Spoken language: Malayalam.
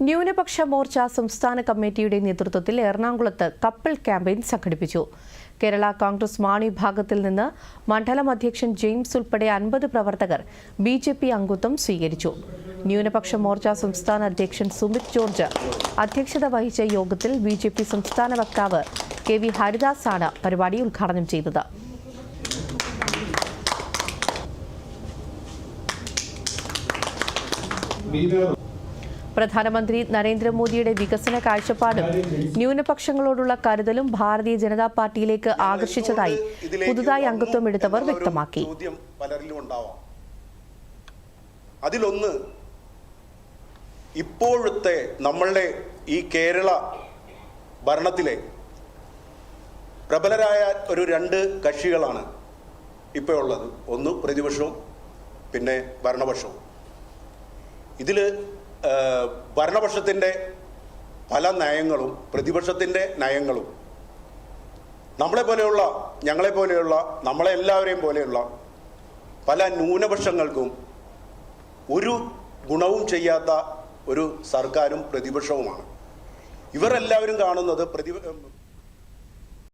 ന്യൂനപക്ഷ മോർച്ച സംസ്ഥാന കമ്മിറ്റിയുടെ നേതൃത്വത്തിൽ എറണാകുളത്ത് കപ്പിൾ ക്യാമ്പയിൻ സംഘടിപ്പിച്ചു. കേരള കോൺഗ്രസ് മാണി വിഭാഗത്തിൽ നിന്ന് മണ്ഡലം അധ്യക്ഷൻ ജെയിംസ് ഉൾപ്പെടെ 50 പ്രവർത്തകർ BJP അംഗത്വം സ്വീകരിച്ചു. ന്യൂനപക്ഷ മോർച്ച സംസ്ഥാന അധ്യക്ഷൻ സുമിത് ജോർജ് അധ്യക്ഷത വഹിച്ച യോഗത്തിൽ BJP സംസ്ഥാന വക്താവ് KV ഹരിദാസാണ് പരിപാടി ഉദ്ഘാടനം ചെയ്തത്. പ്രധാനമന്ത്രി നരേന്ദ്രമോദിയുടെ വികസന കാഴ്ചപ്പാടും ന്യൂനപക്ഷങ്ങളോടുള്ള കരുതലും ഭാരതീയ ജനതാ പാർട്ടിയിലേക്ക് ആകർഷിച്ചതായി പുതുതായി അംഗത്വം എടുത്തവർ വ്യക്തമാക്കി. അതിലൊന്ന്, ഇപ്പോഴത്തെ നമ്മളുടെ ഈ കേരള ഭരണത്തിലെ പ്രബലരായ ഒരു 2 കക്ഷികളാണ് ഇപ്പോൾ ഉള്ളത്. ഒന്ന് പ്രതിപക്ഷവും പിന്നെ ഭരണപക്ഷവും. ഇതിൽ ഭരണപക്ഷത്തിൻ്റെ പല നയങ്ങളും പ്രതിപക്ഷത്തിൻ്റെ നയങ്ങളും ഞങ്ങളെപ്പോലെയുള്ള നമ്മളെല്ലാവരെയും പോലെയുള്ള പല ന്യൂനപക്ഷങ്ങൾക്കും ഒരു ഗുണവും ചെയ്യാത്ത ഒരു സർക്കാരും പ്രതിപക്ഷവുമാണ്. ഇവരെല്ലാവരും കാണുന്നത്